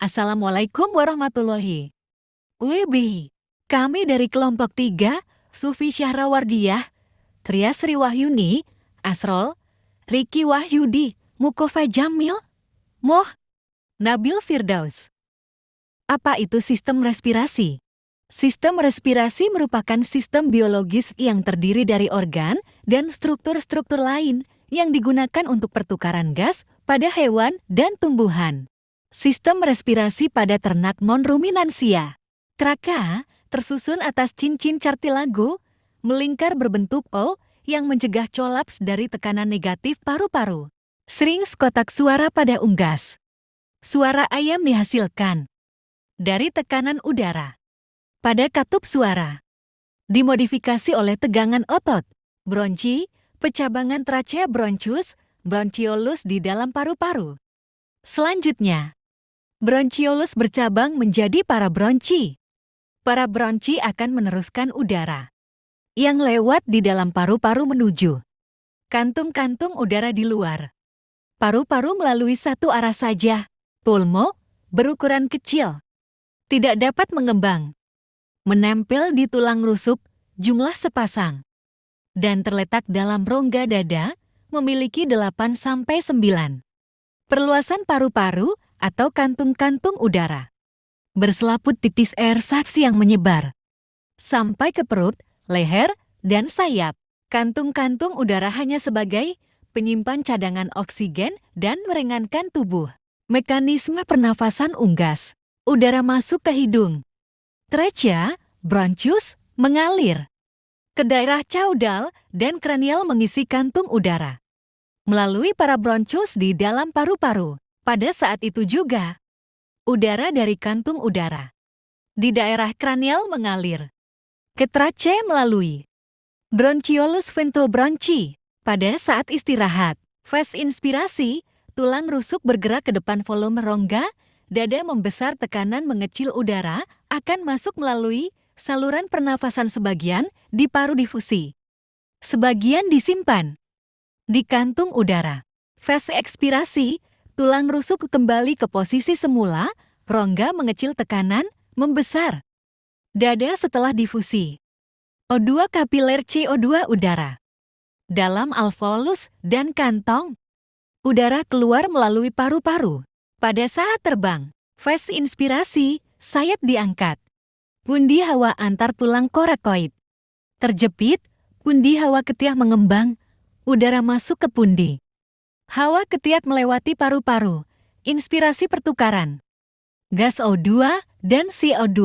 Assalamualaikum warahmatullahi wabarakatuh. Kami dari kelompok 3, Sufi Syahrawardiyah, Tria Sri Wahyuni, Asrol, Riki Wahyudi, Mukofa Jamil, Moh, Nabil Firdaus. Apa itu sistem respirasi? Sistem respirasi merupakan sistem biologis yang terdiri dari organ dan struktur-struktur lain yang digunakan untuk pertukaran gas pada hewan dan tumbuhan. Sistem respirasi pada ternak non-ruminansia. Traka tersusun atas cincin cartilago, melingkar berbentuk O yang mencegah kolaps dari tekanan negatif paru-paru. Strings kotak suara pada unggas. Suara ayam dihasilkan dari tekanan udara. Pada katup suara, dimodifikasi oleh tegangan otot, bronchi, pecabangan trachea bronchus, bronchiolus di dalam paru-paru. Selanjutnya, bronchiolus bercabang menjadi parabronchi. Parabronchi akan meneruskan udara yang lewat di dalam paru-paru menuju kantung-kantung udara di luar. Paru-paru melalui satu arah saja. Pulmo berukuran kecil, tidak dapat mengembang, menempel di tulang rusuk, jumlah sepasang, dan terletak dalam rongga dada, memiliki 8-9. Perluasan paru-paru atau kantung-kantung udara. Berselaput tipis air saksi yang menyebar sampai ke perut, leher, dan sayap. Kantung-kantung udara hanya sebagai penyimpan cadangan oksigen dan meringankan tubuh. Mekanisme pernafasan unggas. Udara masuk ke hidung. Trachea, bronchus, mengalir ke daerah caudal dan kranial mengisi kantung udara melalui parabronchus di dalam paru-paru. Pada saat itu juga, udara dari kantung udara di daerah kranial mengalir ke trachea melalui bronchiolus ventobronchi. Pada saat istirahat, fase inspirasi, tulang rusuk bergerak ke depan, volume rongga, dada membesar, tekanan mengecil, udara akan masuk melalui saluran pernafasan, sebagian di paru difusi, sebagian disimpan di kantung udara. Fase ekspirasi, tulang rusuk kembali ke posisi semula, rongga mengecil, tekanan membesar. Dada setelah difusi. O2 kapiler, CO2 udara dalam alveolus dan kantong. Udara keluar melalui paru-paru. Pada saat terbang, fase inspirasi, sayap diangkat. Pundi hawa antar tulang korakoid terjepit, pundi hawa ketiak mengembang, udara masuk ke pundi. Hawa ketiak melewati paru-paru, inspirasi pertukaran gas O2 dan CO2.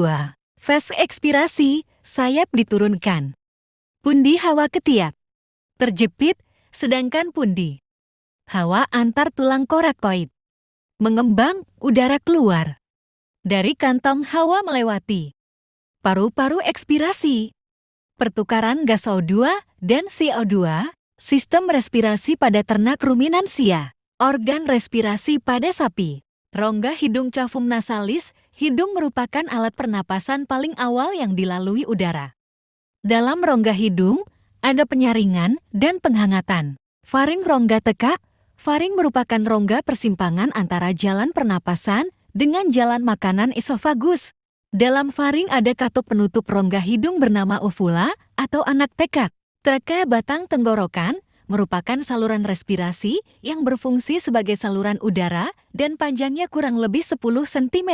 Fase ekspirasi, sayap diturunkan. Pundi hawa ketiak terjepit, sedangkan pundi hawa antar tulang korakoid mengembang, udara keluar dari kantong, hawa melewati paru-paru, ekspirasi. Pertukaran gas O2 dan CO2. Sistem respirasi pada ternak ruminansia. Organ respirasi pada sapi. Rongga hidung, cavum nasalis. Hidung merupakan alat pernapasan paling awal yang dilalui udara. Dalam rongga hidung, ada penyaringan dan penghangatan. Faring, rongga tekak. Faring merupakan rongga persimpangan antara jalan pernapasan dengan jalan makanan esofagus. Dalam faring ada katup penutup rongga hidung bernama ovula atau anak tekak. Traka, batang tenggorokan, merupakan saluran respirasi yang berfungsi sebagai saluran udara dan panjangnya kurang lebih 10 cm.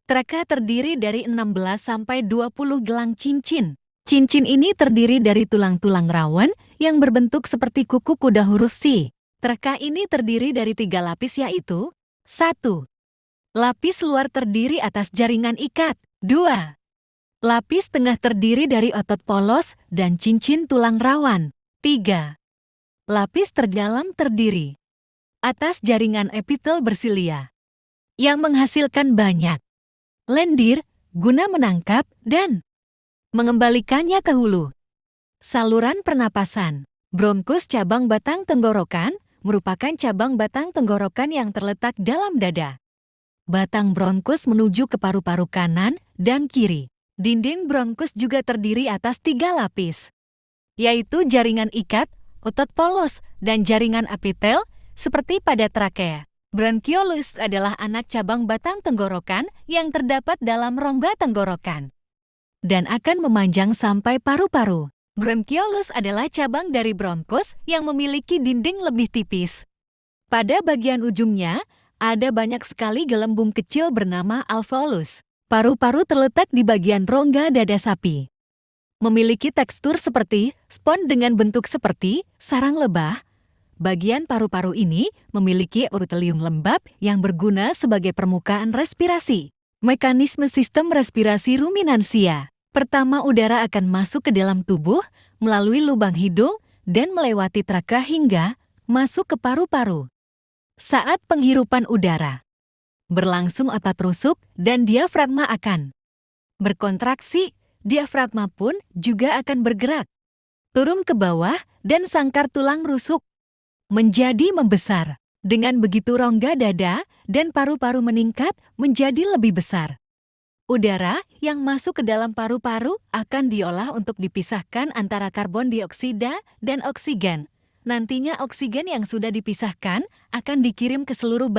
Traka terdiri dari 16-20 gelang cincin. Cincin ini terdiri dari tulang-tulang rawan yang berbentuk seperti kuku kuda huruf C. Traka ini terdiri dari 3 lapis, yaitu 1. Lapis luar terdiri atas jaringan ikat. 2. Lapis tengah terdiri dari otot polos dan cincin tulang rawan. 3. Lapis terdalam terdiri atas jaringan epitel bersilia yang menghasilkan banyak lendir guna menangkap dan mengembalikannya ke hulu. Saluran pernapasan. Bronkus, cabang batang tenggorokan, merupakan cabang batang tenggorokan yang terletak dalam dada. Batang bronkus menuju ke paru-paru kanan dan kiri. Dinding bronkus juga terdiri atas 3 lapis, yaitu jaringan ikat, otot polos, dan jaringan epitel, seperti pada trakea. Bronkiolus adalah anak cabang batang tenggorokan yang terdapat dalam rongga tenggorokan dan akan memanjang sampai paru-paru. Bronkiolus adalah cabang dari bronkus yang memiliki dinding lebih tipis. Pada bagian ujungnya, ada banyak sekali gelembung kecil bernama alveolus. Paru-paru terletak di bagian rongga dada sapi. Memiliki tekstur seperti spons dengan bentuk seperti sarang lebah. Bagian paru-paru ini memiliki epitelium lembab yang berguna sebagai permukaan respirasi. Mekanisme sistem respirasi ruminansia. Pertama, udara akan masuk ke dalam tubuh melalui lubang hidung dan melewati traka hingga masuk ke paru-paru. Saat penghirupan udara berlangsung otot rusuk dan diafragma akan berkontraksi, diafragma pun juga akan bergerak turun ke bawah dan sangkar tulang rusuk menjadi membesar. Dengan begitu rongga dada dan paru-paru meningkat menjadi lebih besar. Udara yang masuk ke dalam paru-paru akan diolah untuk dipisahkan antara karbon dioksida dan oksigen. Nantinya oksigen yang sudah dipisahkan akan dikirim ke seluruh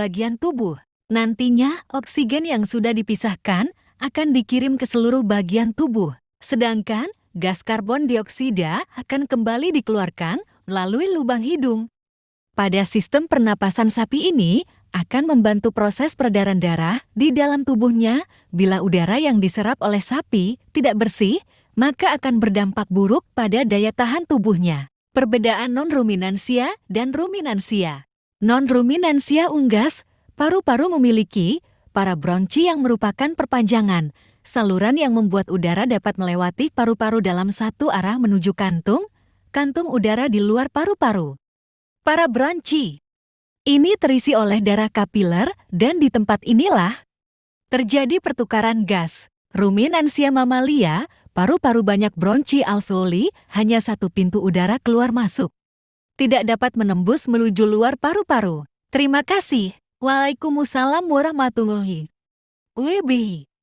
bagian tubuh. Sedangkan gas karbon dioksida akan kembali dikeluarkan melalui lubang hidung. Pada sistem pernapasan sapi ini akan membantu proses peredaran darah di dalam tubuhnya. Bila udara yang diserap oleh sapi tidak bersih, maka akan berdampak buruk pada daya tahan tubuhnya. Perbedaan non-ruminansia dan ruminansia. Non-ruminansia unggas, paru-paru memiliki parabronchi yang merupakan perpanjangan saluran yang membuat udara dapat melewati paru-paru dalam satu arah menuju kantung udara di luar paru-paru. Parabronchi ini terisi oleh darah kapiler dan di tempat inilah terjadi pertukaran gas. Ruminansia mamalia, paru-paru banyak bronchi alveoli, hanya satu pintu udara keluar masuk. Tidak dapat menembus menuju luar paru-paru. Terima kasih. Waalaikumsalam warahmatullahi wabarakatuh.